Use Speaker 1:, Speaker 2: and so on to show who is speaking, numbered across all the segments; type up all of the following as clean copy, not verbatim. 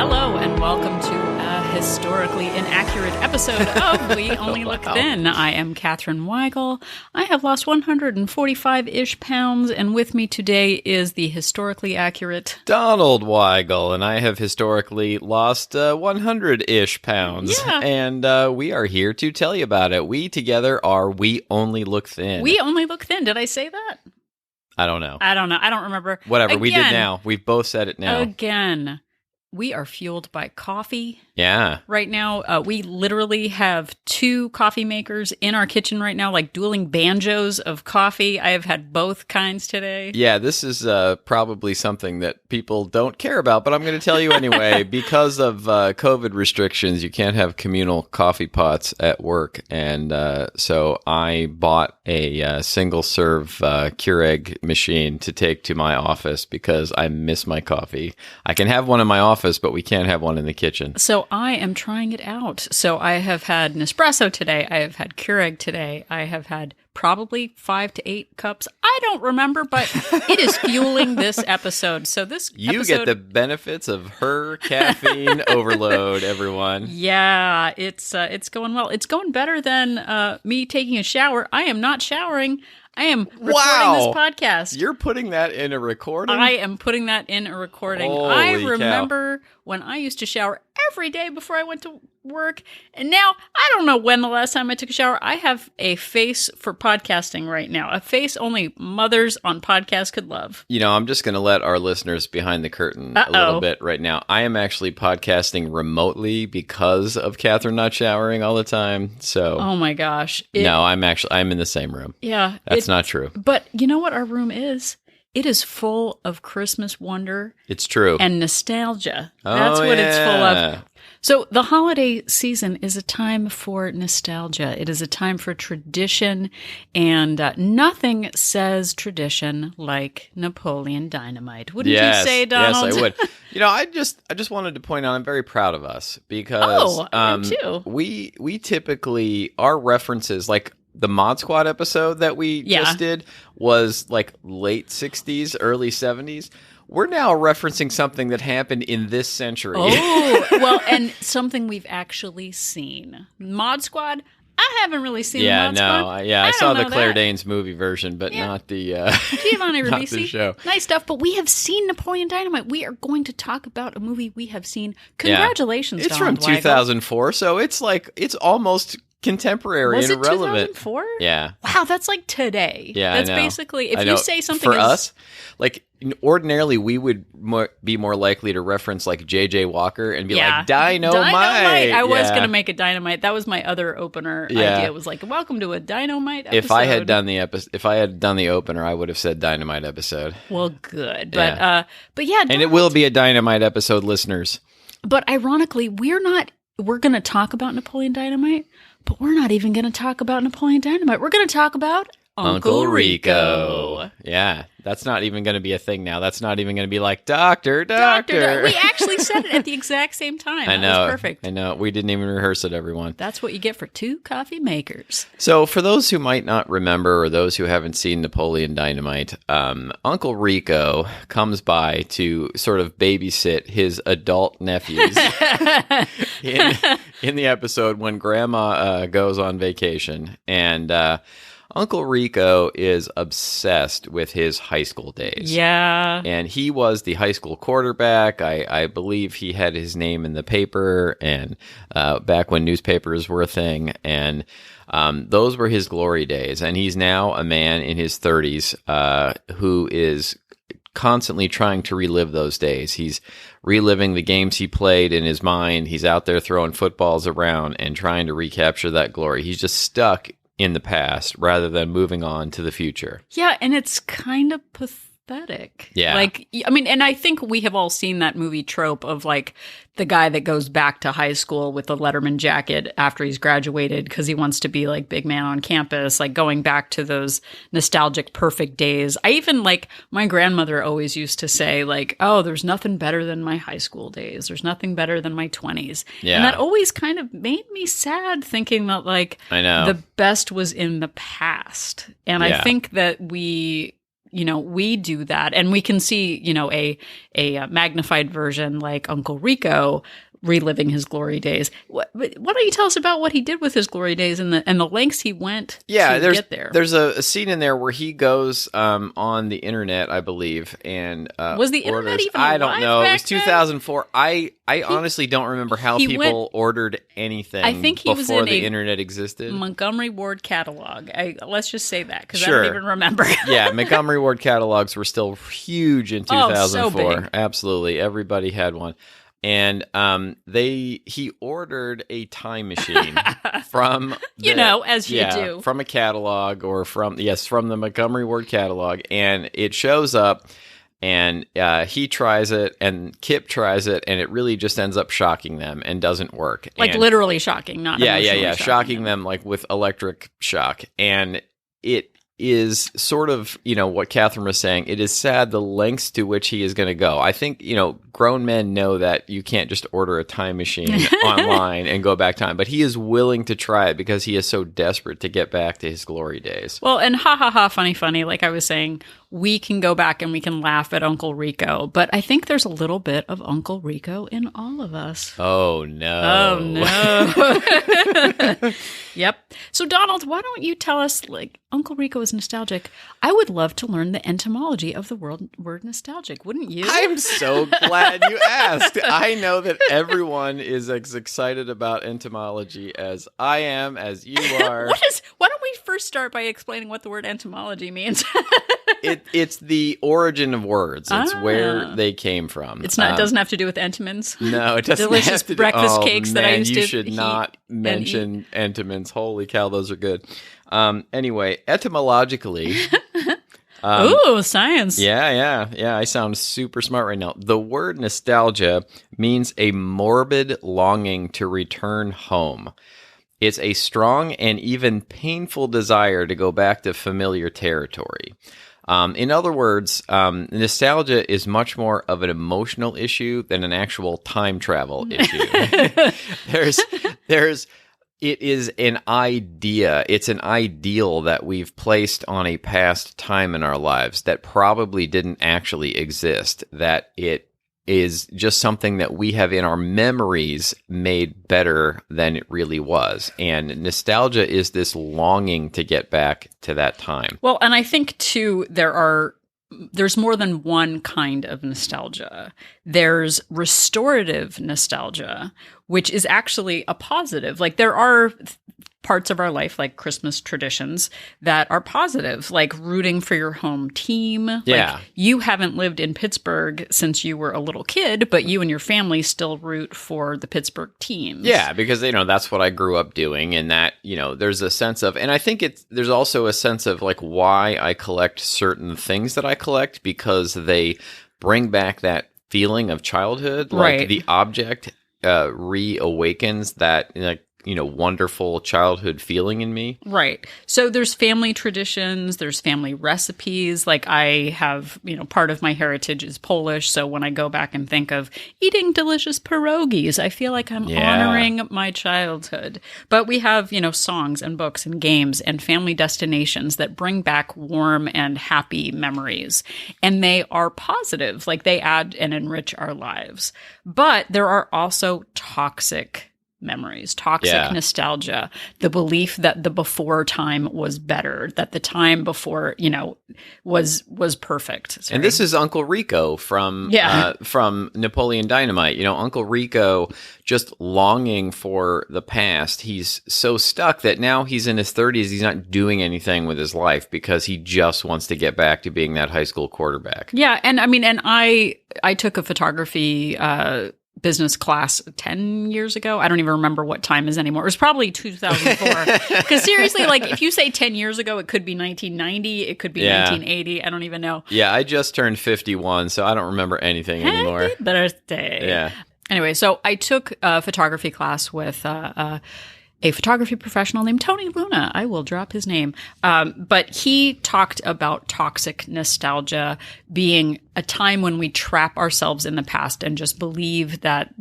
Speaker 1: Hello and welcome to a historically inaccurate episode of We Only Look Thin. I am Katherine Weigel. I have lost 145-ish pounds, and with me today is the historically accurate
Speaker 2: Donald Weigel, and I have historically lost 100-ish pounds.
Speaker 1: Yeah.
Speaker 2: And we are here to tell you about it. We together are We Only Look Thin.
Speaker 1: We Only Look Thin. Did I say that?
Speaker 2: I don't know.
Speaker 1: I don't know. I don't remember.
Speaker 2: Whatever. We did now. We've both said it now.
Speaker 1: Again, we are fueled by coffee.
Speaker 2: Yeah.
Speaker 1: Right now, we literally have 2 coffee makers in our kitchen right now, like dueling banjos of coffee. I have had both kinds today.
Speaker 2: Yeah, this is probably something that people don't care about, but I'm going to tell you anyway. Because of COVID restrictions, you can't have communal coffee pots at work. And so I bought a single-serve Keurig machine to take to my office because I miss my coffee. I can have one in my office, but we can't have one in the kitchen.
Speaker 1: So I am trying it out. So I have had Nespresso today. I have had Keurig today. I have had probably 5 to 8 cups. I don't remember, but it is fueling this episode. So this
Speaker 2: You get the benefits of her caffeine overload, everyone.
Speaker 1: Yeah, it's going well. It's going better than me taking a shower. I am not showering. I am recording this podcast.
Speaker 2: You're putting that in a recording?
Speaker 1: I am putting that in a recording.
Speaker 2: Holy
Speaker 1: I remember when I used to shower every day before I went to work. And now, I don't know when the last time I took a shower. I have a face for podcasting right now. A face only mothers on podcasts could love.
Speaker 2: You know, I'm just going to let our listeners behind the curtain a little bit right now. I am actually podcasting remotely because of Catherine not showering all the time. So,
Speaker 1: oh my gosh.
Speaker 2: No, I'm in the same room.
Speaker 1: Yeah.
Speaker 2: That's not true.
Speaker 1: But you know what our room is? It is full of Christmas wonder.
Speaker 2: It's true.
Speaker 1: And nostalgia. That's what it's full of. So the holiday season is a time for nostalgia. It is a time for tradition, and nothing says tradition like Napoleon Dynamite. Wouldn't you say, Donald?
Speaker 2: Yes, I would. You know, I just wanted to point out I'm very proud of us because
Speaker 1: I am too.
Speaker 2: We typically, our references, like the Mod Squad episode that we just did was like late 60s, early 70s. We're now referencing something that happened in this century.
Speaker 1: Oh, well, and something we've actually seen. Mod Squad, I haven't really seen the Mod Squad.
Speaker 2: I saw the Claire Danes movie version, but not the
Speaker 1: Giovanni
Speaker 2: not
Speaker 1: Ribisi.
Speaker 2: the show.
Speaker 1: Nice stuff, but we have seen Napoleon Dynamite. We are going to talk about a movie we have seen. Congratulations,
Speaker 2: It's
Speaker 1: Donald
Speaker 2: from
Speaker 1: Weigel.
Speaker 2: 2004, so it's almost contemporary
Speaker 1: Was
Speaker 2: and
Speaker 1: it
Speaker 2: irrelevant.
Speaker 1: 2004?
Speaker 2: Yeah.
Speaker 1: Wow, that's like today.
Speaker 2: Yeah,
Speaker 1: that's
Speaker 2: I know.
Speaker 1: basically if you say something
Speaker 2: for us, like ordinarily we would be more likely to reference like J.J. Walker and be like Dynamite.
Speaker 1: I was going to make a Dynamite. That was my other opener idea. It was like, welcome to a Dynamite episode.
Speaker 2: If I had done the opener, I would have said Dynamite episode.
Speaker 1: Well, good, but yeah, Donald,
Speaker 2: and it will be a Dynamite episode, listeners.
Speaker 1: But ironically, we're going to talk about Napoleon Dynamite. But we're not even going to talk about Napoleon Dynamite. We're going to talk about Uncle Rico.
Speaker 2: Yeah, that's not even going to be a thing now. That's not even going to be like, Doctor.
Speaker 1: We actually said it at the exact same time.
Speaker 2: I know.
Speaker 1: That was perfect.
Speaker 2: I know. We didn't even rehearse it, everyone.
Speaker 1: That's what you get for 2 coffee makers.
Speaker 2: So for those who might not remember or those who haven't seen Napoleon Dynamite, Uncle Rico comes by to sort of babysit his adult nephews in the episode when Grandma goes on vacation. And Uncle Rico is obsessed with his high school days.
Speaker 1: Yeah.
Speaker 2: And he was the high school quarterback. I believe he had his name in the paper and back when newspapers were a thing. And those were his glory days. And he's now a man in his 30s who is constantly trying to relive those days. He's reliving the games he played in his mind. He's out there throwing footballs around and trying to recapture that glory. He's just stuck in the past rather than moving on to the future.
Speaker 1: Yeah, and it's kind of pathetic.
Speaker 2: Yeah.
Speaker 1: Like, I mean, and I think we have all seen that movie trope of like the guy that goes back to high school with the Letterman jacket after he's graduated because he wants to be like big man on campus, like going back to those nostalgic perfect days. I even like my grandmother always used to say like, oh, there's nothing better than my high school days. There's nothing better than my 20s. Yeah. And that always kind of made me sad thinking that like
Speaker 2: I know
Speaker 1: the best was in the past. And I think that we we do that, and we can see, a magnified version like Uncle Rico reliving his glory days. Why don't you tell us about what he did with his glory days and the lengths he went to get there?
Speaker 2: There's a scene in there where he goes on the internet, I believe, and
Speaker 1: was the internet even alive?
Speaker 2: I don't know.
Speaker 1: Back
Speaker 2: it was 2004.
Speaker 1: then?
Speaker 2: I honestly don't remember how people ordered anything.
Speaker 1: I think he was
Speaker 2: before
Speaker 1: in
Speaker 2: the internet existed.
Speaker 1: Montgomery Ward catalog. Let's just say that because
Speaker 2: Sure.
Speaker 1: I don't even remember.
Speaker 2: Yeah, Montgomery Ward catalogs were still huge in 2004.
Speaker 1: So big.
Speaker 2: Absolutely, everybody had one. And he ordered a time machine from
Speaker 1: as you do,
Speaker 2: from a catalog or from the Montgomery Ward catalog, and it shows up, and he tries it, and Kip tries it, and it really just ends up shocking them and doesn't work,
Speaker 1: literally shocking, not emotionally
Speaker 2: shocking them like with electric shock, and it is sort of, what Catherine was saying. It is sad the lengths to which he is going to go. I think, grown men know that you can't just order a time machine online and go back time, but he is willing to try it because he is so desperate to get back to his glory days.
Speaker 1: Well, and funny, like I was saying, we can go back and we can laugh at Uncle Rico, but I think there's a little bit of Uncle Rico in all of us.
Speaker 2: Oh, no.
Speaker 1: Yep. So, Donald, why don't you tell us, Uncle Rico is nostalgic. I would love to learn the etymology of the word nostalgic, wouldn't you?
Speaker 2: I'm so glad you asked. I know that everyone is as excited about etymology as I am, as you are.
Speaker 1: Why don't we first start by explaining what the word etymology means?
Speaker 2: It's the origin of words. It's where they came from.
Speaker 1: It's not. It doesn't have to do with Entenmann's.
Speaker 2: No, it doesn't.
Speaker 1: Delicious
Speaker 2: have to
Speaker 1: breakfast cakes that I used
Speaker 2: you
Speaker 1: to.
Speaker 2: should not mention Entenmann's. Holy cow, those are good. Anyway, etymologically.
Speaker 1: Ooh, science.
Speaker 2: Yeah. I sound super smart right now. The word nostalgia means a morbid longing to return home. It's a strong and even painful desire to go back to familiar territory. In other words, nostalgia is much more of an emotional issue than an actual time travel issue. It is an idea. It's an ideal that we've placed on a past time in our lives that probably didn't actually exist, that it is just something that we have in our memories made better than it really was. And nostalgia is this longing to get back to that time.
Speaker 1: Well, and I think, too, there's more than one kind of nostalgia. There's restorative nostalgia, which is actually a positive. There are parts of our life, like Christmas traditions, that are positive, like rooting for your home team.
Speaker 2: Yeah.
Speaker 1: You haven't lived in Pittsburgh since you were a little kid, but you and your family still root for the Pittsburgh teams.
Speaker 2: Yeah, because, that's what I grew up doing, and that, there's a sense of, and I think there's also a sense of why I collect certain things that I collect, because they bring back that feeling of childhood.
Speaker 1: Right.
Speaker 2: The object reawakens that, wonderful childhood feeling in me.
Speaker 1: Right. So there's family traditions, there's family recipes. I have, part of my heritage is Polish. So when I go back and think of eating delicious pierogies, I feel like I'm honoring my childhood. But we have, songs and books and games and family destinations that bring back warm and happy memories. And they are positive, they add and enrich our lives. But there are also toxic memories, toxic nostalgia, the belief that the before time was better, that the time before, was perfect. Sorry.
Speaker 2: And this is Uncle Rico from Napoleon Dynamite. Uncle Rico just longing for the past. He's so stuck that now he's in his 30s. He's not doing anything with his life because he just wants to get back to being that high school quarterback. Yeah.
Speaker 1: And I took a photography business class 10 years ago. I don't even remember what time is anymore. It was probably 2004. Because seriously, if you say 10 years ago, it could be 1990. It could be 1980. I don't even know.
Speaker 2: Yeah, I just turned 51, so I don't remember anything anymore.
Speaker 1: Happy birthday.
Speaker 2: Yeah.
Speaker 1: Anyway, so I took a photography class with a photography professional named Tony Luna. I will drop his name. But he talked about toxic nostalgia being a time when we trap ourselves in the past and just believe that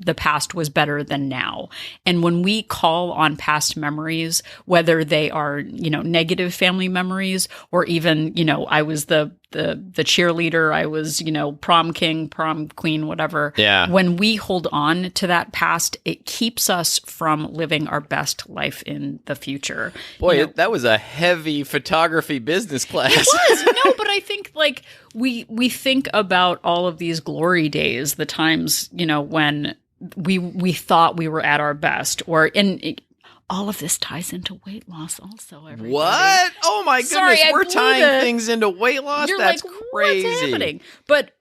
Speaker 1: the past was better than now. And when we call on past memories, whether they are, negative family memories, or even, I was the cheerleader, I was, prom king, prom queen, whatever.
Speaker 2: Yeah.
Speaker 1: When we hold on to that past, it keeps us from living our best life in the future.
Speaker 2: Boy, that was a heavy photography business class.
Speaker 1: It was. No, but I think like we think about all of these glory days, the times, when we thought we were at our best, all of this ties into weight loss also. Everybody.
Speaker 2: What? Oh my goodness.
Speaker 1: Sorry,
Speaker 2: we're tying things into weight loss?
Speaker 1: You're
Speaker 2: That's
Speaker 1: like,
Speaker 2: crazy.
Speaker 1: What's happening? But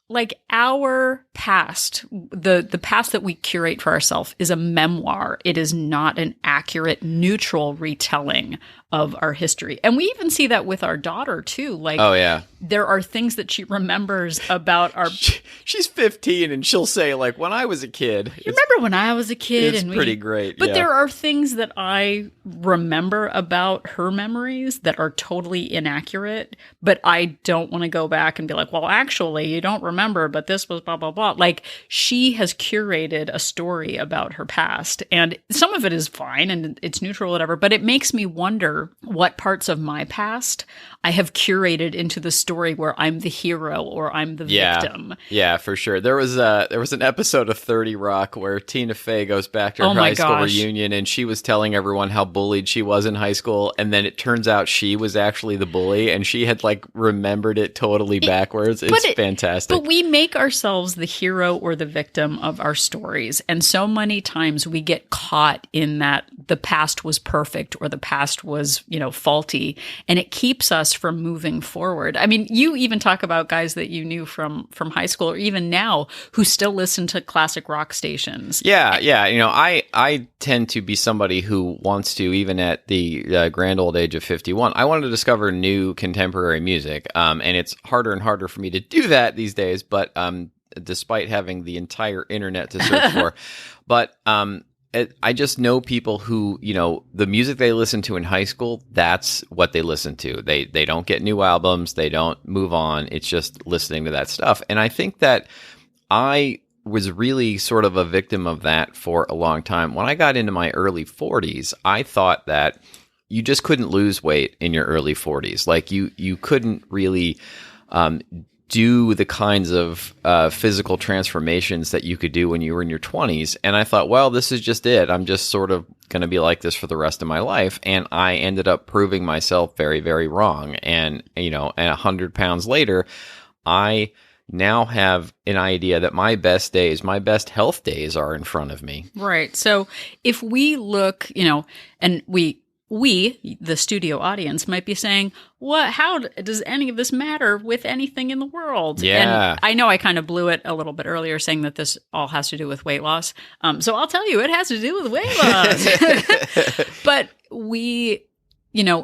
Speaker 1: like our past, the past that we curate for ourselves is a memoir. It is not an accurate, neutral retelling of our history. And we even see that with our daughter too. Like,
Speaker 2: oh yeah,
Speaker 1: there are things that she remembers about our.
Speaker 2: She's 15 and she'll say like, when I was a kid.
Speaker 1: You remember when I was a kid?
Speaker 2: It's pretty great.
Speaker 1: But there are things that I remember about her memories that are totally inaccurate. But I don't want to go back and be like, well, actually, you don't remember, but this was blah, blah, blah. Like, she has curated a story about her past. And some of it is fine and it's neutral, whatever. But it makes me wonder what parts of my past I have curated into the story where I'm the hero or I'm the victim.
Speaker 2: Yeah, for sure. There was an episode of 30 Rock where Tina Fey goes back to her high school reunion and she was telling everyone how bullied she was in high school, and then it turns out she was actually the bully and she had like remembered it totally backwards. It's fantastic.
Speaker 1: But we make ourselves the hero or the victim of our stories, and so many times we get caught in that the past was perfect or the past was, faulty, and it keeps us from moving forward. I mean, you even talk about guys that you knew from high school or even now who still listen to classic rock stations.
Speaker 2: Yeah. I tend to be somebody who wants to, even at the grand old age of 51, I want to discover new contemporary music. And it's harder and harder for me to do that these days, but despite having the entire internet to search for. But I just know people who, the music they listen to in high school, that's what they listen to. They don't get new albums. They don't move on. It's just listening to that stuff. And I think that I was really sort of a victim of that for a long time. When I got into my early 40s, I thought that you just couldn't lose weight in your early 40s. Like you couldn't really do the kinds of physical transformations that you could do when you were in your 20s. And I thought, well, this is just it. I'm just sort of going to be like this for the rest of my life. And I ended up proving myself very, very wrong. And, and 100 pounds later, I now have an idea that my best days, my best health days are in front of me.
Speaker 1: Right. So if we look, and we, the studio audience, might be saying, how does any of this matter with anything in the world?
Speaker 2: Yeah.
Speaker 1: And I know I kind of blew it a little bit earlier saying that this all has to do with weight loss. So I'll tell you, it has to do with weight loss. But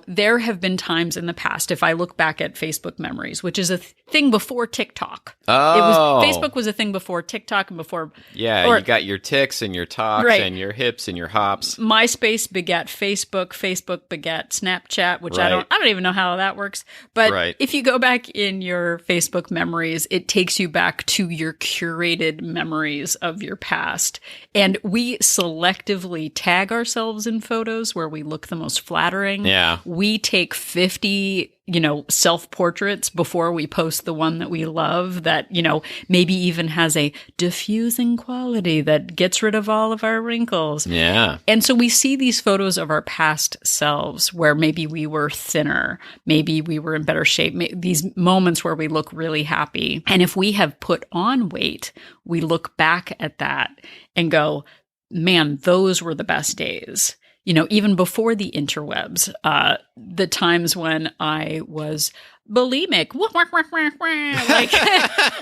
Speaker 1: there have been times in the past, if I look back at Facebook memories, which is a thing before TikTok.
Speaker 2: Oh.
Speaker 1: Facebook was a thing before TikTok and before.
Speaker 2: Yeah, you got your ticks and your talks and your hips and your hops.
Speaker 1: MySpace begat Facebook. Facebook begat Snapchat, which I don't even know how that works. But if you go back in your Facebook memories, it takes you back to your curated memories of your past. And we selectively tag ourselves in photos where we look the most flattering.
Speaker 2: Yeah.
Speaker 1: We take 50, self-portraits before we post the one that we love that, maybe even has a diffusing quality that gets rid of all of our wrinkles.
Speaker 2: Yeah.
Speaker 1: And so we see these photos of our past selves where maybe we were thinner, maybe we were in better shape, these moments where we look really happy. And if we have put on weight, we look back at that and go, man, those were the best days. Even before the interwebs, the times when I was bulimic,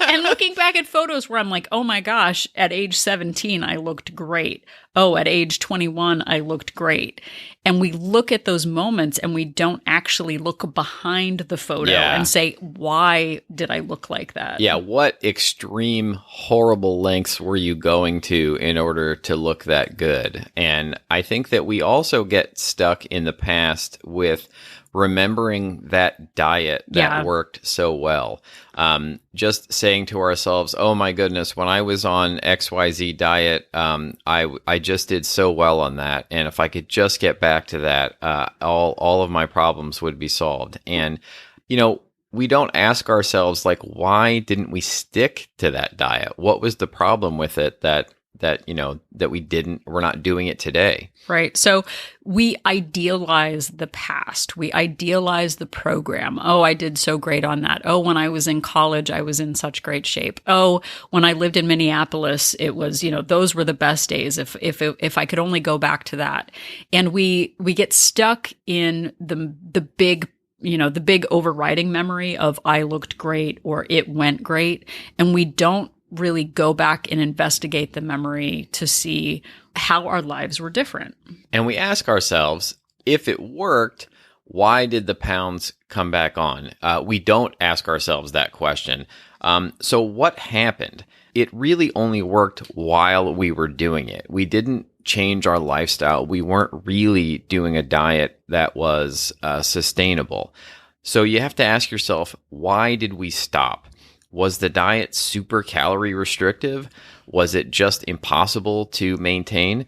Speaker 1: and looking back at photos where I'm like, oh my gosh, at age 17, I looked great. Oh, at age 21, I looked great. And we look at those moments and we don't actually look behind the photo and say, why did I look like that?
Speaker 2: Yeah. What extreme, horrible lengths were you going to in order to look that good? And I think that we also get stuck in the past with remembering that diet that worked so well. Just saying to ourselves, oh my goodness, when I was on XYZ diet, I just did so well on that. And if I could just get back to that, all of my problems would be solved. And, we don't ask ourselves, like, why didn't we stick to that diet? What was the problem with it that we're not doing it today?
Speaker 1: Right. So we idealize the past. We idealize the program. Oh, I did so great on that. Oh, when I was in college, I was in such great shape. Oh, when I lived in Minneapolis, it was, those were the best days. If I could only go back to that. And we get stuck in the big the big overriding memory of I looked great or it went great. And we don't really go back and investigate the memory to see how our lives were different.
Speaker 2: And we ask ourselves, if it worked, why did the pounds come back on? We don't ask ourselves that question. So what happened? It really only worked while we were doing it. We didn't change our lifestyle. We weren't really doing a diet that was sustainable. So you have to ask yourself, why did we stop? Was the diet super calorie restrictive? Was it just impossible to maintain?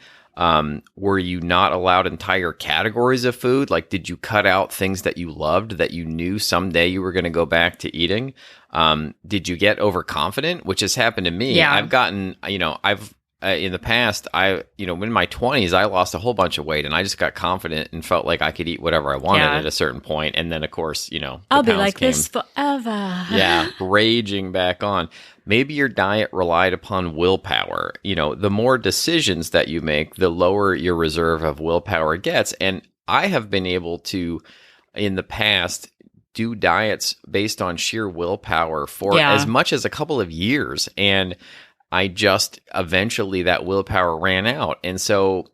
Speaker 2: Were you not allowed entire categories of food? Like, did you cut out things that you loved that you knew someday you were going to go back to eating? Did you get overconfident, which has happened to me?
Speaker 1: Yeah.
Speaker 2: I've gotten, in the past, in my 20s, I lost a whole bunch of weight and I just got confident and felt like I could eat whatever I wanted at a certain point. And then, of course,
Speaker 1: I'll be like this forever.
Speaker 2: Yeah, raging back on. Maybe your diet relied upon willpower. The more decisions that you make, the lower your reserve of willpower gets. And I have been able to, in the past, do diets based on sheer willpower for as much as a couple of years. And I just eventually that willpower ran out. And so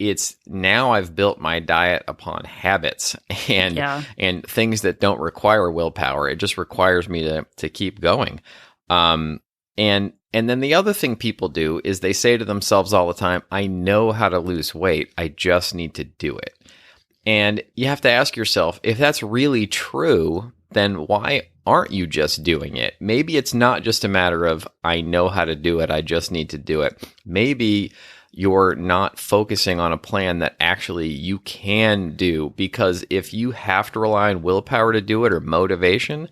Speaker 2: it's now I've built my diet upon habits and things that don't require willpower. It just requires me to keep going. And then the other thing people do is they say to themselves all the time, I know how to lose weight. I just need to do it. And you have to ask yourself, if that's really true, then why aren't you just doing it? Maybe it's not just a matter of, I know how to do it, I just need to do it. Maybe you're not focusing on a plan that actually you can do, because if you have to rely on willpower to do it or motivation,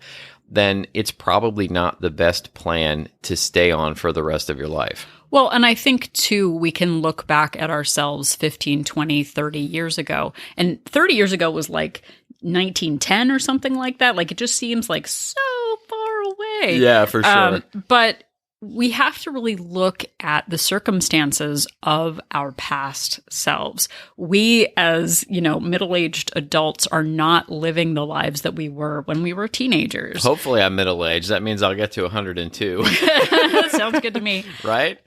Speaker 2: then it's probably not the best plan to stay on for the rest of your life.
Speaker 1: Well, and I think, too, we can look back at ourselves 15, 20, 30 years ago. And 30 years ago was like 1910 or something like that. Like, it just seems like so far away.
Speaker 2: Yeah, for sure.
Speaker 1: But we have to really look at the circumstances of our past selves. We, as, middle-aged adults, are not living the lives that we were when we were teenagers.
Speaker 2: Hopefully I'm middle-aged. That means I'll get to 102.
Speaker 1: Sounds good to me.
Speaker 2: Right?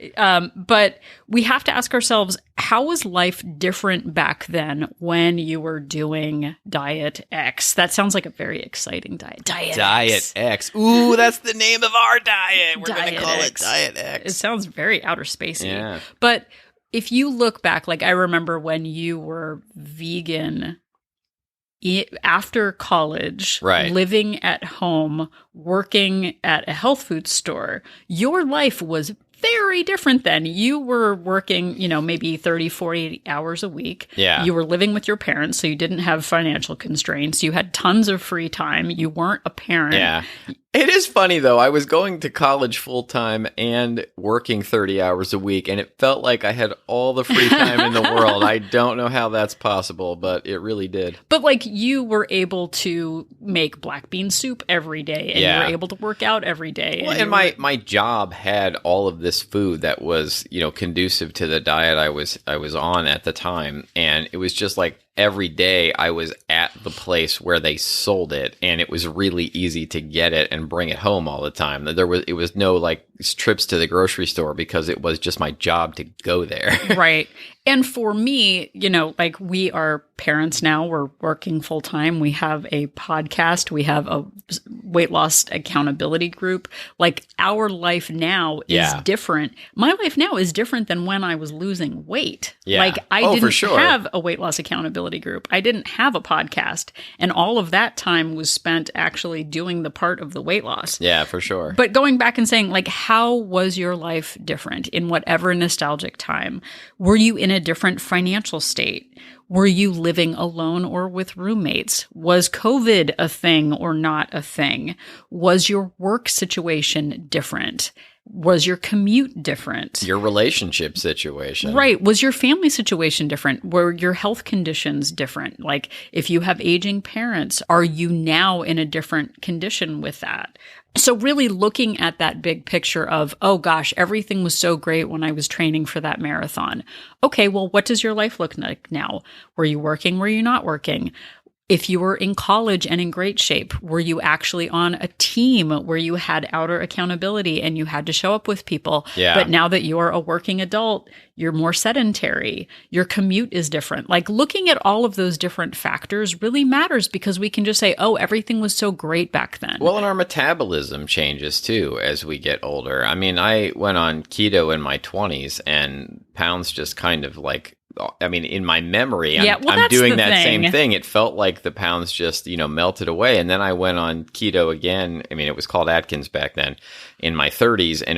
Speaker 1: But we have to ask ourselves, how was life different back then when you were doing Diet X? That sounds like a very exciting diet.
Speaker 2: Diet X. Ooh, that's the name of our diet. We're going to call it Diet X.
Speaker 1: It sounds very outer spacey.
Speaker 2: Yeah.
Speaker 1: But if you look back, like I remember when you were vegan after college, living at home, working at a health food store, your life was very different then. You were working, maybe 30, 40 hours a week.
Speaker 2: Yeah.
Speaker 1: You were living with your parents, so you didn't have financial constraints. You had tons of free time. You weren't a parent.
Speaker 2: Yeah. It is funny, though. I was going to college full-time and working 30 hours a week, and it felt like I had all the free time in the world. I don't know how that's possible, but it really did.
Speaker 1: But, you were able to make black bean soup every day, and you were able to work out every day.
Speaker 2: Well, and my job had all of this food that was, conducive to the diet I was on at the time, and it was just like every day I was at the place where they sold it, and it was really easy to get it and bring it home all the time. It was no trips to the grocery store because it was just my job to go there.
Speaker 1: Right. And for me, we are parents now. We're working full time. We have a podcast. We have a weight loss accountability group. Our life now is different. My life now is different than when I was losing weight.
Speaker 2: Yeah.
Speaker 1: I didn't
Speaker 2: for sure.
Speaker 1: have a weight loss accountability accountability group. I didn't have a podcast. And all of that time was spent actually doing the part of the weight loss.
Speaker 2: Yeah, for sure.
Speaker 1: But going back and saying, like, how was your life different in whatever nostalgic time? Were you in a different financial state? Were you living alone or with roommates? Was COVID a thing or not a thing? Was your work situation different? Was your commute different?
Speaker 2: Your relationship situation.
Speaker 1: Right. Was your family situation different? Were your health conditions different? Like, if you have aging parents, are you now in a different condition with that? So really looking at that big picture of, oh gosh, everything was so great when I was training for that marathon. Okay, well, what does your life look like now? Were you working? Were you not working? If you were in college and in great shape, were you actually on a team where you had outer accountability and you had to show up with people?
Speaker 2: Yeah.
Speaker 1: But now that you're a working adult, you're more sedentary. Your commute is different. Like, looking at all of those different factors really matters, because we can just say, oh, everything was so great back then.
Speaker 2: Well, and our metabolism changes too as we get older. I mean, I went on keto in my 20s and pounds just kind of like, I mean, in my memory, I'm doing that same thing. It felt like the pounds just, melted away. And then I went on keto again. I mean, it was called Atkins back then, in my 30s, and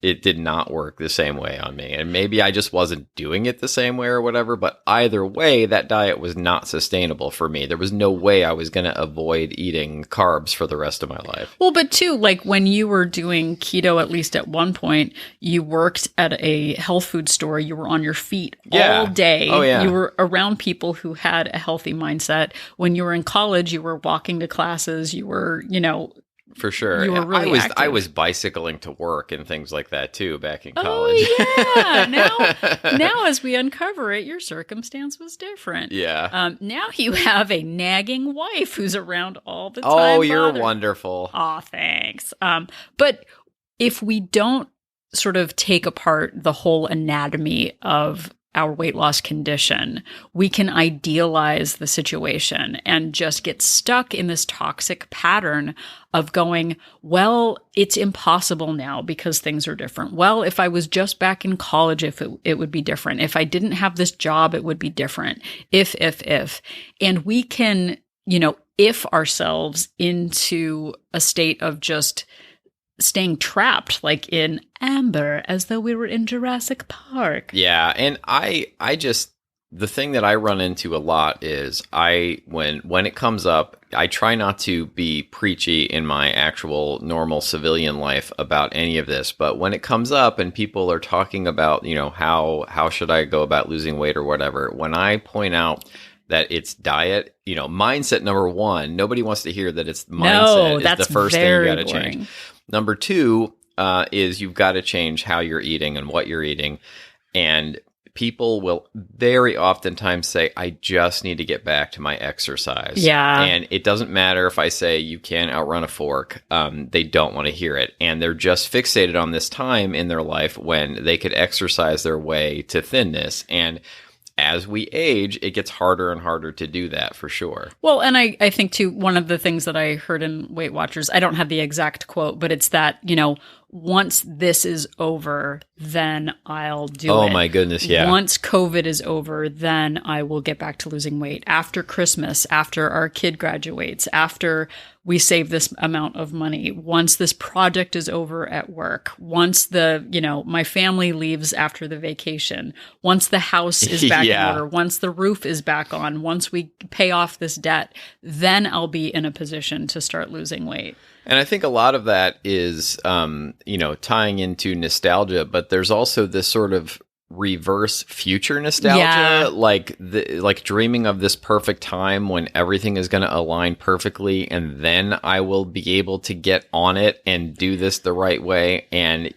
Speaker 2: it did not work the same way on me. And maybe I just wasn't doing it the same way or whatever, but either way, that diet was not sustainable for me. There was no way I was going to avoid eating carbs for the rest of my life.
Speaker 1: Well, but too, like, when you were doing keto, at least at one point, you worked at a health food store. You were on your feet all day.
Speaker 2: Oh, yeah.
Speaker 1: You were around people who had a healthy mindset. When you were in college, you were walking to classes. You were,
Speaker 2: for sure.
Speaker 1: You were really active.
Speaker 2: I was bicycling to work and things like that too back in college.
Speaker 1: Oh, yeah. Now as we uncover it, your circumstance was different.
Speaker 2: Yeah.
Speaker 1: Now you have a nagging wife who's around all the time.
Speaker 2: Oh, you're wonderful.
Speaker 1: Aw, thanks. But if we don't sort of take apart the whole anatomy of our weight loss condition, we can idealize the situation and just get stuck in this toxic pattern of going, well, it's impossible now because things are different. Well, if I was just back in college, if it would be different. If I didn't have this job, it would be different. If. And we can, if ourselves into a state of just staying trapped, like in amber, as though we were in Jurassic Park.
Speaker 2: Yeah, and I just, the thing that I run into a lot is when it comes up, I try not to be preachy in my actual normal civilian life about any of this, but when it comes up and people are talking about, how should I go about losing weight or whatever, when I point out that it's diet, mindset number one, nobody wants to hear that it's mindset.
Speaker 1: No, that's
Speaker 2: the first thing you got to
Speaker 1: boring.
Speaker 2: change. Number two is you've got to change how you're eating and what you're eating. And people will very oftentimes say, I just need to get back to my exercise.
Speaker 1: Yeah.
Speaker 2: And it doesn't matter if I say you can't outrun a fork. They don't want to hear it. And they're just fixated on this time in their life when they could exercise their way to thinness. And as we age, it gets harder and harder to do that, for sure.
Speaker 1: Well, and I think, too, one of the things that I heard in Weight Watchers, I don't have the exact quote, but it's that, once this is over, then I'll do it.
Speaker 2: Oh, my goodness, yeah.
Speaker 1: Once COVID is over, then I will get back to losing weight. After Christmas, after our kid graduates, after we save this amount of money, once this project is over at work, once my family leaves after the vacation, once the house is back in order, once the roof is back on, once we pay off this debt, then I'll be in a position to start losing weight.
Speaker 2: And I think a lot of that is, tying into nostalgia, but there's also this sort of reverse future nostalgia, like dreaming of this perfect time when everything is going to align perfectly, and then I will be able to get on it and do this the right way. And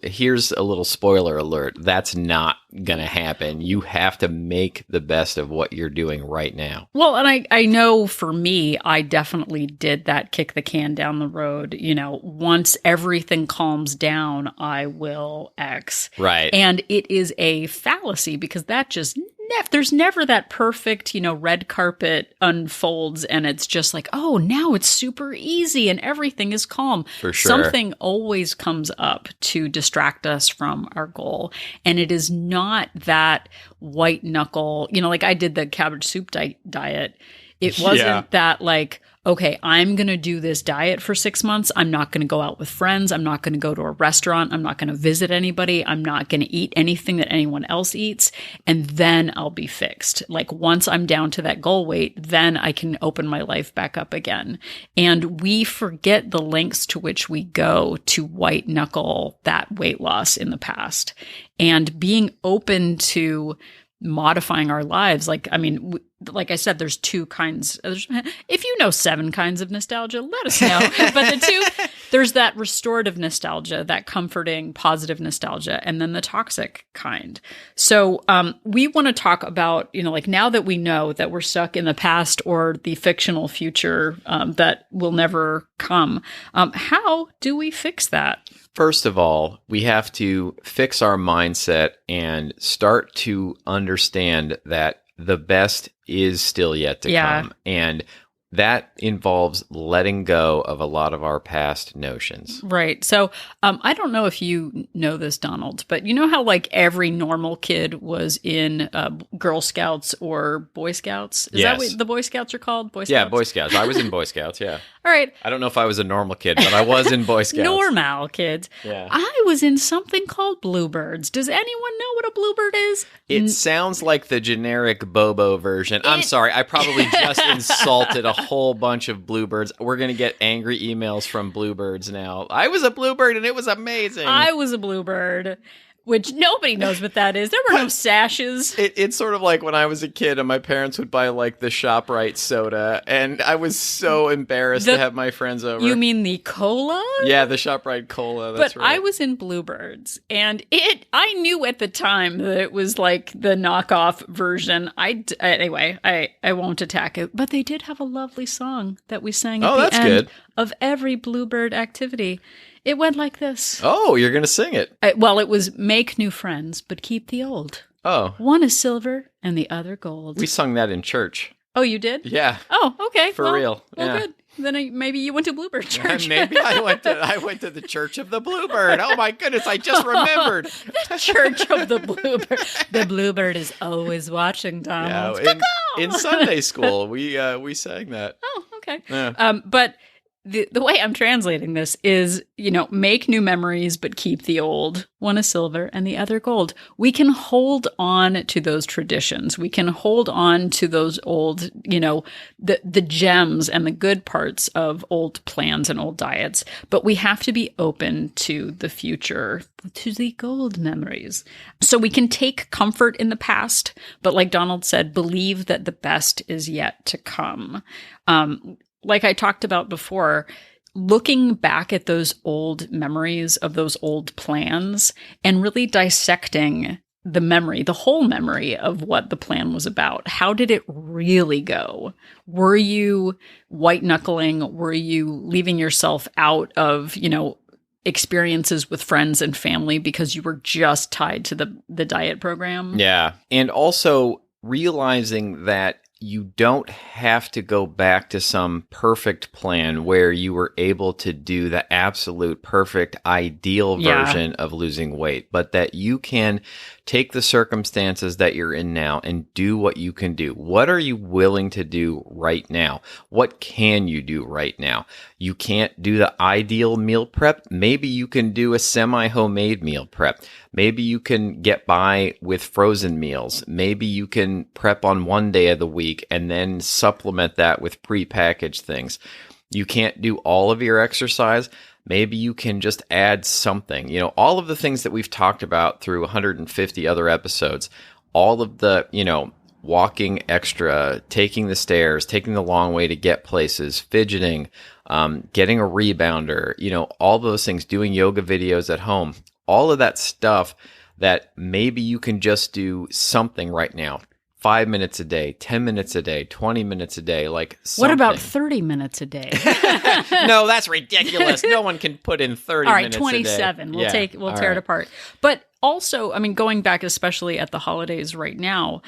Speaker 2: here's a little spoiler alert: that's not going to happen. You have to make the best of what you're doing right now.
Speaker 1: Well, and I know for me, I definitely did that kick the can down the road. Once everything calms down, I will X.
Speaker 2: Right.
Speaker 1: And it is a fallacy, because that just there's never that perfect, red carpet unfolds and it's just like, oh, now it's super easy and everything is calm.
Speaker 2: For sure.
Speaker 1: Something always comes up to distract us from our goal. And it is not that white knuckle, like I did the cabbage soup diet. It wasn't that like, okay, I'm going to do this diet for 6 months. I'm not going to go out with friends. I'm not going to go to a restaurant. I'm not going to visit anybody. I'm not going to eat anything that anyone else eats. And then I'll be fixed. Like once I'm down to that goal weight, then I can open my life back up again. And we forget the lengths to which we go to white knuckle that weight loss in the past. And being open to modifying our lives. Like I said, there's 2 kinds. If you know 7 kinds of nostalgia, let us know. But there's that restorative nostalgia, that comforting, positive nostalgia, and then the toxic kind. So we want to talk about, like now that we know that we're stuck in the past or the fictional future that will never come, how do we fix that?
Speaker 2: First of all, we have to fix our mindset and start to understand that the best is still yet to come. And that involves letting go of a lot of our past notions.
Speaker 1: Right. So I don't know if you know this, Donald, but you know how like every normal kid was in Girl Scouts or Boy Scouts? Is that what the Boy Scouts are called? Boy Scouts?
Speaker 2: Yeah, Boy Scouts. I was in Boy Scouts, yeah.
Speaker 1: All right.
Speaker 2: I don't know if I was a normal kid, but I was in Boy Scouts.
Speaker 1: Normal kids.
Speaker 2: Yeah.
Speaker 1: I was in something called Bluebirds. Does anyone know what a Bluebird is?
Speaker 2: It sounds like the generic Bobo version. I'm sorry. I probably just insulted a whole bunch of Bluebirds. We're going to get angry emails from Bluebirds now. I was a Bluebird and it was amazing.
Speaker 1: I was a Bluebird. Which nobody knows what that is. There were no sashes.
Speaker 2: It's sort of like when I was a kid and my parents would buy like the ShopRite soda, and I was so embarrassed to have my friends over.
Speaker 1: You mean the cola?
Speaker 2: Yeah, the ShopRite cola. That's
Speaker 1: but
Speaker 2: right.
Speaker 1: I was in Bluebirds, and I knew at the time that it was like the knockoff version. Anyway, I won't attack it, but they did have a lovely song that we sang at the end of every Bluebird activity. It went like this.
Speaker 2: Oh, you're going to sing it.
Speaker 1: It was make new friends, but keep the old.
Speaker 2: Oh.
Speaker 1: One is silver and the other gold.
Speaker 2: We sung that in church.
Speaker 1: Oh, you did?
Speaker 2: Yeah.
Speaker 1: Oh, okay.
Speaker 2: For real.
Speaker 1: Well,
Speaker 2: yeah.
Speaker 1: Good. Then maybe you went to Bluebird Church.
Speaker 2: Maybe I went to the Church of the Bluebird. Oh my goodness, I just remembered.
Speaker 1: The Church of the Bluebird. The Bluebird is always watching, Donald.
Speaker 2: Yeah, in Sunday school, we sang that.
Speaker 1: Oh, okay.
Speaker 2: Yeah.
Speaker 1: But the way I'm translating this is, make new memories, but keep the old. One is silver and the other gold. We can hold on to those traditions. We can hold on to those old, the gems and the good parts of old plans and old diets. But we have to be open to the future, to the gold memories. So we can take comfort in the past, but like Donald said, believe that the best is yet to come. Like I talked about before, looking back at those old memories of those old plans and really dissecting the whole memory of what the plan was about. How did it really go? Were you white knuckling? Were you leaving yourself out of, experiences with friends and family because you were just tied to the diet program?
Speaker 2: Yeah. And also realizing that you don't have to go back to some perfect plan where you were able to do the absolute perfect ideal version of losing weight, but that you can take the circumstances that you're in now and do what you can do. What are you willing to do right now? What can you do right now? You can't do the ideal meal prep. Maybe you can do a semi-homemade meal prep. Maybe you can get by with frozen meals. Maybe you can prep on one day of the week and then supplement that with prepackaged things. You can't do all of your exercise. Maybe you can just add something. All of the things that we've talked about through 150 other episodes, all of the, walking extra, taking the stairs, taking the long way to get places, fidgeting, getting a rebounder, all those things, doing yoga videos at home, all of that stuff that maybe you can just do something right now. 5 minutes a day, 10 minutes a day, 20 minutes a day, like something.
Speaker 1: What about 30 minutes a day?
Speaker 2: No, that's ridiculous. No one can put in 30 minutes a day.
Speaker 1: All right, 27. We'll tear it apart. But also, going back especially at the holidays right now,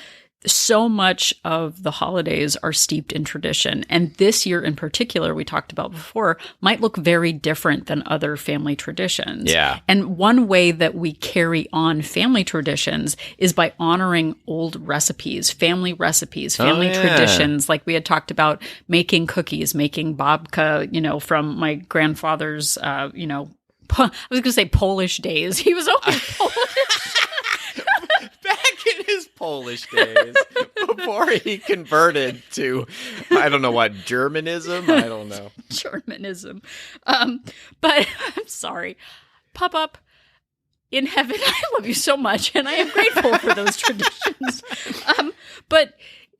Speaker 1: so much of the holidays are steeped in tradition. And this year in particular, we talked about before, might look very different than other family traditions.
Speaker 2: Yeah.
Speaker 1: And one way that we carry on family traditions is by honoring old recipes, family traditions. Like we had talked about making cookies, making babka, from my grandfather's, I was going to say Polish days. He was always Polish.
Speaker 2: Back in his Polish days, before he converted to, I don't know what, Germanism? I don't know.
Speaker 1: Germanism. But I'm sorry. Pop-up, in heaven, I love you so much, and I am grateful for those traditions. But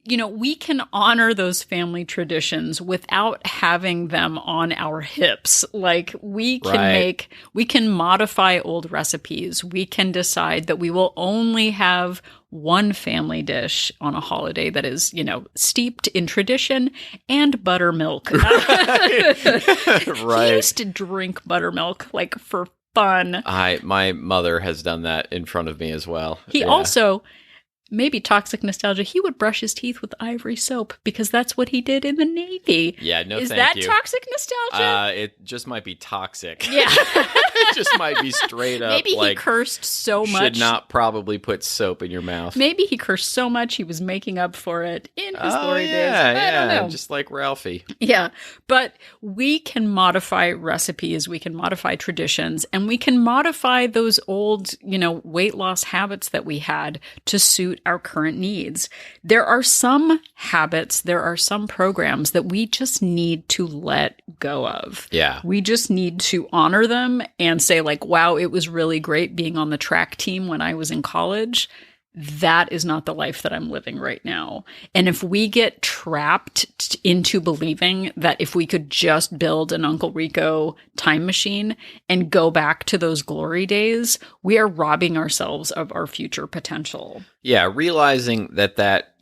Speaker 1: we can honor those family traditions without having them on our hips. Like we can modify old recipes. We can decide that we will only have one family dish on a holiday that is, steeped in tradition and buttermilk.
Speaker 2: Right.
Speaker 1: He used to drink buttermilk like for fun.
Speaker 2: My mother has done that in front of me as well.
Speaker 1: He also, maybe toxic nostalgia, he would brush his teeth with ivory soap because that's what he did in the Navy.
Speaker 2: Yeah, no,
Speaker 1: Is
Speaker 2: thank you.
Speaker 1: Is that toxic nostalgia?
Speaker 2: It just might be toxic.
Speaker 1: Yeah.
Speaker 2: It just might be straight up.
Speaker 1: Maybe he cursed so much.
Speaker 2: Should not probably put soap in your mouth.
Speaker 1: Maybe he cursed so much he was making up for it in his glory days.
Speaker 2: I
Speaker 1: don't know.
Speaker 2: Just like Ralphie.
Speaker 1: Yeah, but we can modify recipes, we can modify traditions, and we can modify those old, weight loss habits that we had to suit our current needs. There are some habits, there are some programs that we just need to let go of.
Speaker 2: Yeah.
Speaker 1: We just need to honor them and say like, wow, it was really great being on the track team when I was in college. That is not the life that I'm living right now. And if we get trapped into believing that if we could just build an Uncle Rico time machine and go back to those glory days, we are robbing ourselves of our future potential.
Speaker 2: Yeah, realizing that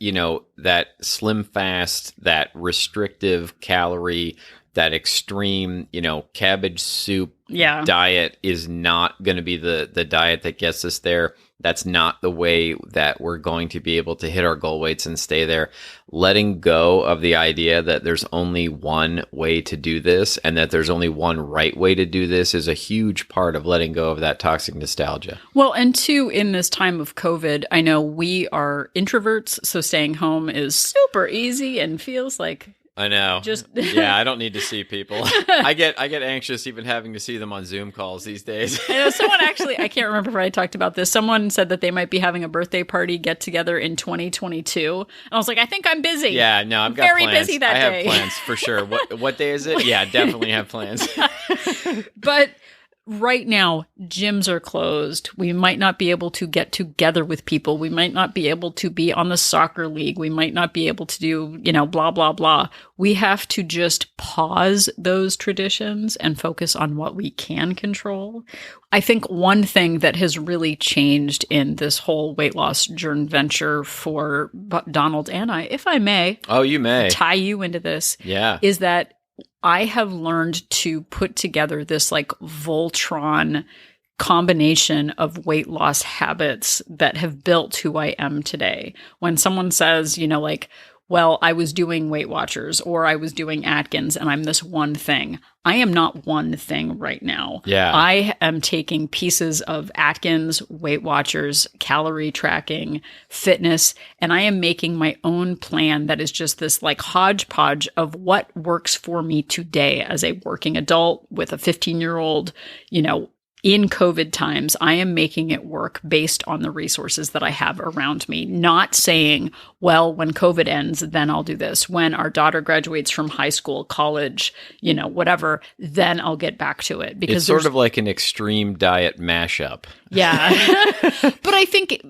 Speaker 2: slim fast, that restrictive calorie, that extreme, cabbage soup diet is not going to be the diet that gets us there. That's not the way that we're going to be able to hit our goal weights and stay there. Letting go of the idea that there's only one way to do this and that there's only one right way to do this is a huge part of letting go of that toxic nostalgia. Well,
Speaker 1: and two, in this time of COVID, I know we are introverts, so staying home is super easy and feels like...
Speaker 2: I know. I don't need to see people. I get anxious even having to see them on Zoom calls these days.
Speaker 1: I know someone actually, I can't remember if I talked about this. Someone said that they might be having a birthday party get together in 2022. And I was like, I think I'm busy.
Speaker 2: Yeah, no, I've got
Speaker 1: very
Speaker 2: plans.
Speaker 1: Busy that day.
Speaker 2: I have plans for sure. What day is it? Yeah, definitely have plans.
Speaker 1: But right now, gyms are closed. We might not be able to get together with people. We might not be able to be on the soccer league. We might not be able to do, blah, blah, blah. We have to just pause those traditions and focus on what we can control. I think one thing that has really changed in this whole weight loss journey venture for Donald and I, if I may.
Speaker 2: Oh, you may.
Speaker 1: Tie you into this.
Speaker 2: Yeah.
Speaker 1: Is that I have learned to put together this like Voltron combination of weight loss habits that have built who I am today. When someone says, well, I was doing Weight Watchers or I was doing Atkins and I'm this one thing. I am not one thing right now.
Speaker 2: Yeah.
Speaker 1: I am taking pieces of Atkins, Weight Watchers, calorie tracking, fitness, and I am making my own plan that is just this like hodgepodge of what works for me today as a working adult with a 15-year-old, in COVID times. I am making it work based on the resources that I have around me, not saying, well, when COVID ends, then I'll do this. When our daughter graduates from high school, college, whatever, then I'll get back to it. Because
Speaker 2: it's sort of like an extreme diet mashup.
Speaker 1: Yeah. But I think,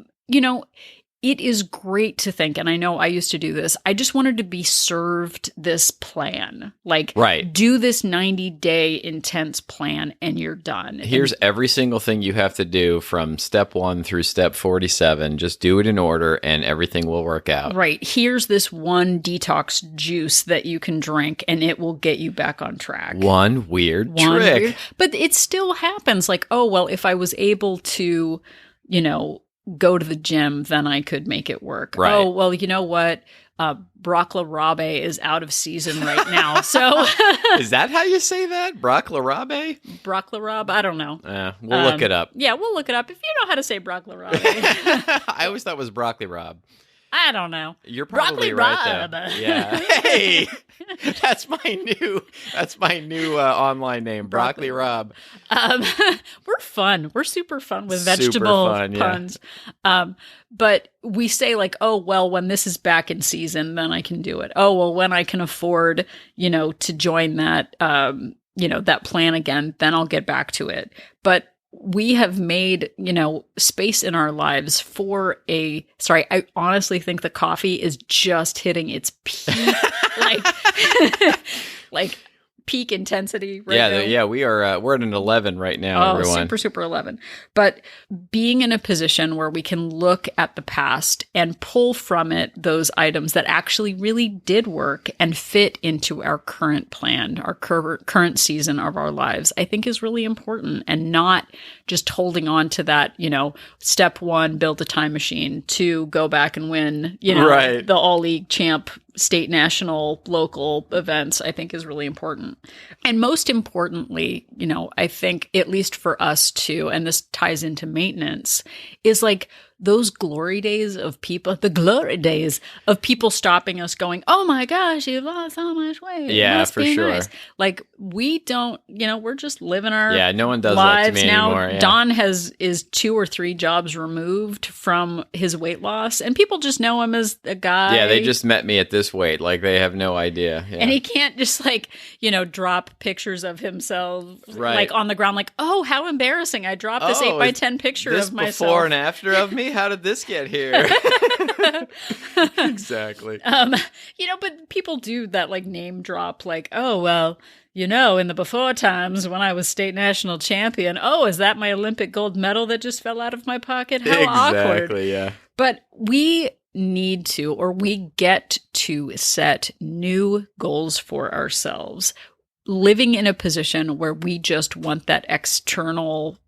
Speaker 1: it is great to think, and I know I used to do this, I just wanted to be served this plan. Like,
Speaker 2: right.
Speaker 1: Do this 90-day intense plan and you're done.
Speaker 2: Here's every single thing you have to do from step 1 through step 47. Just do it in order and everything will work out.
Speaker 1: Right. Here's this one detox juice that you can drink and it will get you back on track.
Speaker 2: One weird trick.
Speaker 1: But it still happens. Like, oh, well, if I was able to, go to the gym, then I could make it work.
Speaker 2: Right.
Speaker 1: Oh, well, you know what? Brocklarabe is out of season right now. So
Speaker 2: Is that how you say that? Brocklarabe?
Speaker 1: Brocklarabe? I don't know.
Speaker 2: We'll look it up.
Speaker 1: Yeah, we'll look it up. If you know how to say Brocklarabe.
Speaker 2: I always thought it was Broccoli Rob.
Speaker 1: I don't know.
Speaker 2: You're probably
Speaker 1: Broccoli
Speaker 2: right
Speaker 1: Rob.
Speaker 2: there. Yeah. Hey, that's my new online name, Broccoli Rob.
Speaker 1: We're fun. We're super fun with vegetable puns. Yeah. But we say like, oh, well, when this is back in season, then I can do it. Oh, well, when I can afford, to join that, that plan again, then I'll get back to it. But we have made, space in our lives for I honestly think the coffee is just hitting its peak, like peak intensity right now.
Speaker 2: Yeah, we are, we're at an 11 right now, everyone.
Speaker 1: Super 11. But being in a position where we can look at the past and pull from it those items that actually really did work and fit into our current plan, our current season of our lives, I think is really important, and not just holding on to that, step 1, build a time machine, 2, go back and win,
Speaker 2: right,
Speaker 1: the all league champ, state, national, local events, I think is really important. And most importantly, I think, at least for us too, and this ties into maintenance, is like those glory days of people stopping us going, oh my gosh, you've lost so much weight.
Speaker 2: Yeah, for sure.
Speaker 1: Nice. Like we don't, we're just living our
Speaker 2: no one does
Speaker 1: lives
Speaker 2: that to me
Speaker 1: now.
Speaker 2: anymore. Yeah.
Speaker 1: Don is 2 or 3 jobs removed from his weight loss, and people just know him as a guy.
Speaker 2: Yeah, they just met me at this weight. Like they have no idea. Yeah.
Speaker 1: And he can't just drop pictures of himself
Speaker 2: right,
Speaker 1: on the ground like, oh, how embarrassing. I dropped this 8x10 picture of myself.
Speaker 2: Before and after of me? How did this get here? Exactly.
Speaker 1: But people do that name drop oh, well, in the before times when I was state national champion, oh, is that my Olympic gold medal that just fell out of my pocket? How awkward.
Speaker 2: Exactly, yeah.
Speaker 1: But we need to, or we get to set new goals for ourselves, living in a position where we just want that external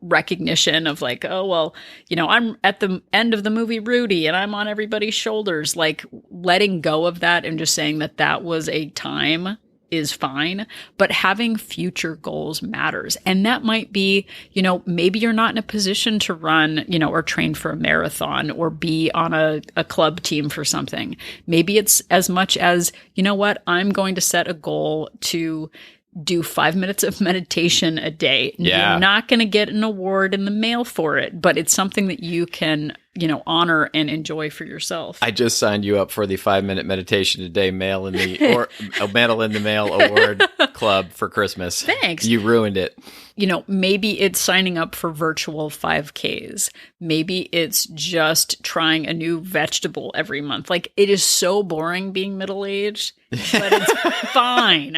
Speaker 1: recognition of oh, well, I'm at the end of the movie Rudy and I'm on everybody's shoulders, letting go of that and just saying that was a time is fine, but having future goals matters. And that might be, maybe you're not in a position to run, or train for a marathon or be on a club team for something. Maybe it's as much as, what, I'm going to set a goal to do 5 minutes of meditation a day.
Speaker 2: Yeah.
Speaker 1: You're not going to get an award in the mail for it, but it's something that you can, honor and enjoy for yourself.
Speaker 2: I just signed you up for the 5-minute meditation a day medal in the mail award club for Christmas.
Speaker 1: Thanks.
Speaker 2: You ruined it.
Speaker 1: Maybe it's signing up for virtual 5Ks. Maybe it's just trying a new vegetable every month. It is so boring being middle-aged, but it's fine.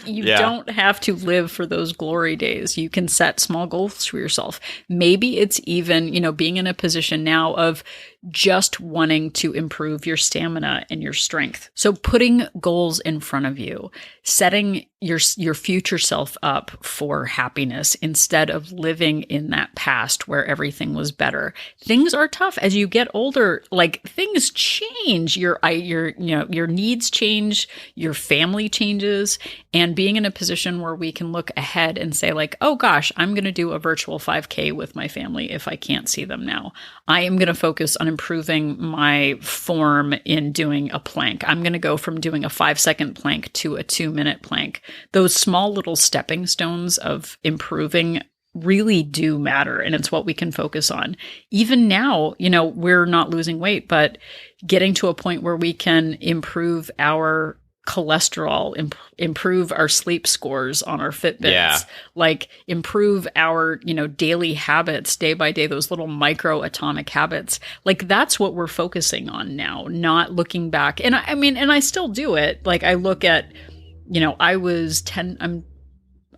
Speaker 1: You don't have to live for those glory days. You can set small goals for yourself. Maybe it's even, being in a position now of just wanting to improve your stamina and your strength. So putting goals in front of you, setting your future self up for happiness instead of living in that past where everything was better. Things are tough as you get older. Things change. Your needs change, your family changes, and being in a position where we can look ahead and say oh gosh, I'm going to do a virtual 5K with my family if I can't see them now. I am going to focus on improving my form in doing a plank. I'm going to go from doing a 5-second plank to a 2-minute plank. Those small little stepping stones of improving really do matter, and it's what we can focus on. Even now, we're not losing weight, but getting to a point where we can improve our cholesterol, improve our sleep scores on our Fitbits, improve our, daily habits day by day, those little micro atomic habits. That's what we're focusing on now, not looking back. And I still do it. I look at, I'm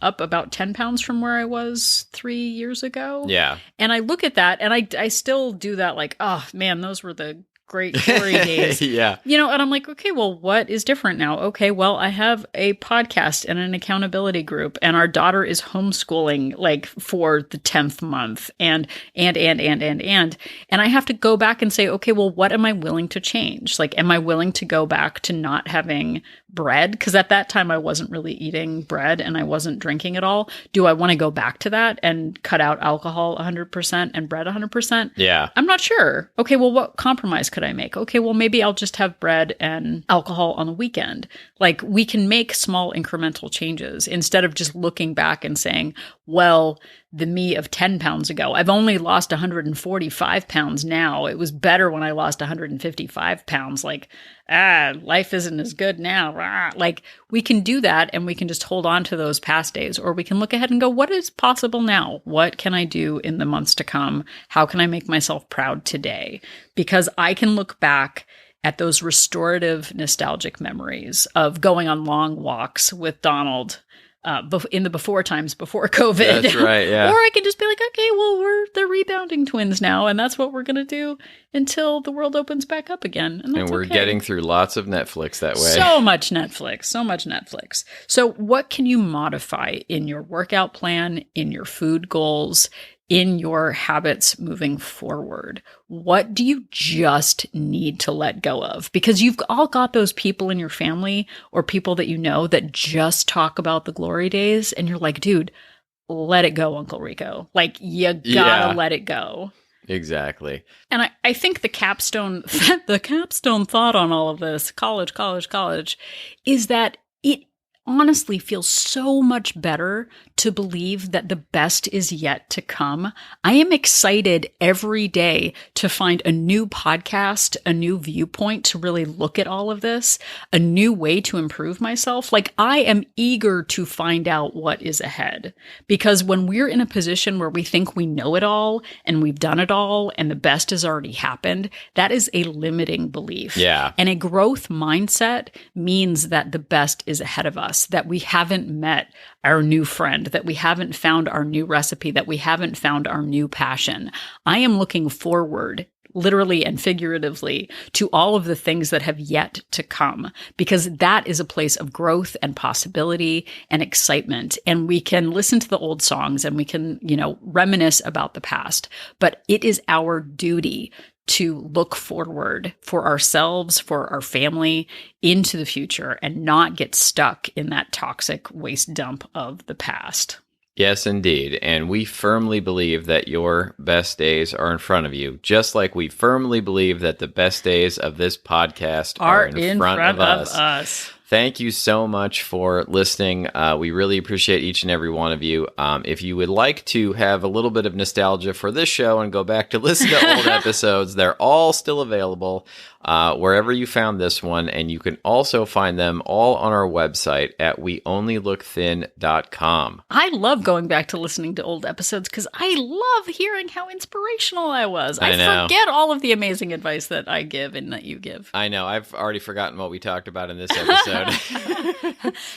Speaker 1: up about 10 pounds from where I was 3 years ago.
Speaker 2: Yeah.
Speaker 1: And I look at that and I still do that oh man, those were the great glory days.
Speaker 2: Yeah.
Speaker 1: You know, and I'm like, okay, well, what is different now? Okay, well, I have a podcast and an accountability group, and our daughter is homeschooling like for the 10th month, and I have to go back and say, okay, well, what am I willing to change? Like, am I willing to go back to not having bread? Because at that time I wasn't really eating bread and I wasn't drinking at all. Do I want to go back to that and cut out alcohol 100% and bread 100%?
Speaker 2: Yeah.
Speaker 1: I'm not sure. Okay, well, what compromise could I make? Okay, well, maybe I'll just have bread and alcohol on the weekend. Like, we can make small incremental changes instead of just looking back and saying, well, the me of 10 pounds ago, I've only lost 145 pounds now. It was better when I lost 155 pounds. Like, life isn't as good now. Like, we can do that, and we can just hold on to those past days, or we can look ahead and go, what is possible now? What can I do in the months to come? How can I make myself proud today? Because I can look back at those restorative nostalgic memories of going on long walks with Donald in the before times before COVID.
Speaker 2: That's right, yeah.
Speaker 1: Or I can just be like, okay, well, we're the rebounding twins now, and that's what we're going to do until the world opens back up again. And
Speaker 2: we're getting through lots of Netflix that way.
Speaker 1: So much Netflix. So what can you modify in your workout plan, in your food goals, in your habits moving forward? What do you just need to let go of? Because you've all got those people in your family or people that you know that just talk about the glory days, and you're like, dude, let it go, Uncle Rico. Like, you gotta let it go.
Speaker 2: Exactly.
Speaker 1: And I think the capstone thought on all of this, college, is that it honestly feels so much better to believe that the best is yet to come. I am excited every day to find a new podcast, a new viewpoint to really look at all of this, a new way to improve myself. Like, I am eager to find out what is ahead, because when we're in a position where we think we know it all and we've done it all and the best has already happened, that is a limiting belief.
Speaker 2: Yeah.
Speaker 1: And a growth mindset means that the best is ahead of us, that we haven't met our new friend, that we haven't found our new recipe, that we haven't found our new passion. I am looking forward, literally and figuratively, to all of the things that have yet to come, because that is a place of growth and possibility and excitement. And we can listen to the old songs and we can, reminisce about the past, but it is our duty to look forward for ourselves, for our family, into the future, and not get stuck in that toxic waste dump of the past.
Speaker 2: Yes, indeed. And we firmly believe that your best days are in front of you, just like we firmly believe that the best days of this podcast are in front of us. Thank you so much for listening. We really appreciate each and every one of you. If you would like to have a little bit of nostalgia for this show and go back to listen to old episodes, they're all still available wherever you found this one. And you can also find them all on our website at weonlylookthin.com.
Speaker 1: I love going back to listening to old episodes because I love hearing how inspirational I was. I forget all of the amazing advice that I give and that you give.
Speaker 2: I know. I've already forgotten what we talked about in this episode.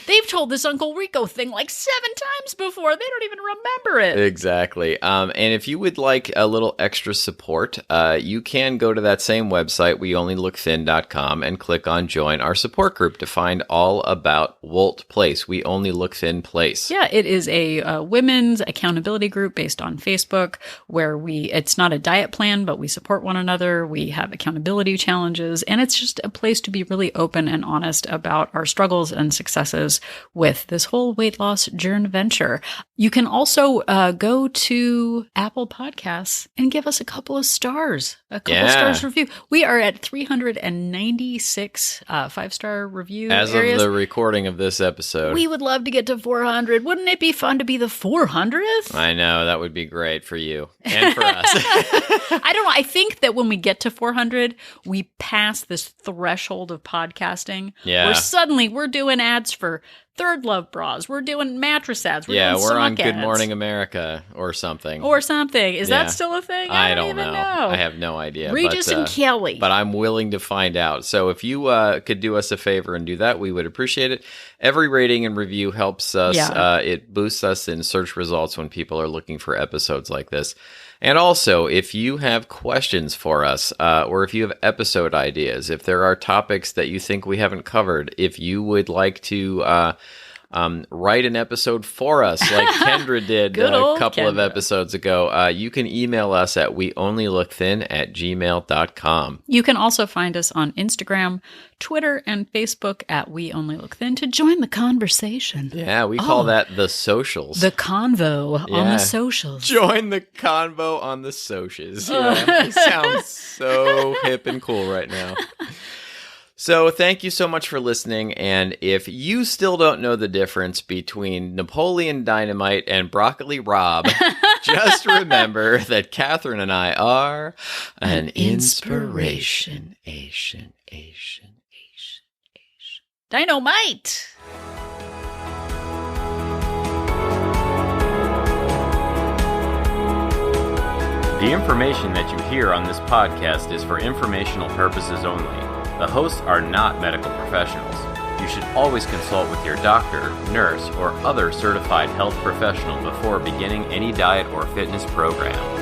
Speaker 1: They've told this Uncle Rico thing like 7 times before. They don't even remember it.
Speaker 2: Exactly. And if you would like a little extra support, you can go to that same website, weonlylookthin.com, and click on Join Our Support Group to find all about Wolt Place, We Only Look Thin Place.
Speaker 1: Yeah, it is a women's accountability group based on Facebook where it's not a diet plan, but we support one another. We have accountability challenges, and it's just a place to be really open and honest about our struggles and successes with this whole weight loss yearn venture. You can also go to Apple Podcasts and give us a couple of stars, stars review. We are at 396 5-star review
Speaker 2: as
Speaker 1: areas.
Speaker 2: Of the recording of this episode.
Speaker 1: We would love to get to 400. Wouldn't it be fun to be the 400th?
Speaker 2: I know, that would be great for you and for us.
Speaker 1: I don't know. I think that when we get to 400, we pass this threshold of podcasting where suddenly we're doing ads for Third Love bras. We're doing mattress ads. We're
Speaker 2: Yeah,
Speaker 1: doing
Speaker 2: we're
Speaker 1: sock
Speaker 2: on Good
Speaker 1: ads.
Speaker 2: Morning America or something.
Speaker 1: Or something. Is
Speaker 2: Yeah.
Speaker 1: that still a thing?
Speaker 2: I don't
Speaker 1: even know.
Speaker 2: I have no idea.
Speaker 1: Regis and Kelly.
Speaker 2: But I'm willing to find out. So if you could do us a favor and do that, we would appreciate it. Every rating and review helps us.
Speaker 1: Yeah.
Speaker 2: It boosts us in search results when people are looking for episodes like this. And also, if you have questions for us, or if you have episode ideas, if there are topics that you think we haven't covered, if you would like to write an episode for us, like Kendra did a couple of episodes ago, you can email us at weonlylookThin@gmail.com.
Speaker 1: You can also find us on Instagram, Twitter, and Facebook at We Only Look Thin to join the conversation.
Speaker 2: Yeah, we call that the socials.
Speaker 1: The convo on the socials.
Speaker 2: Join the convo on the socials. Yeah, it sounds so hip and cool right now. So thank you so much for listening, and if you still don't know the difference between Napoleon Dynamite and Broccoli Rob, just remember that Catherine and I are an inspiration.
Speaker 1: Dynamite!
Speaker 3: The information that you hear on this podcast is for informational purposes only. The hosts are not medical professionals. You should always consult with your doctor, nurse, or other certified health professional before beginning any diet or fitness program.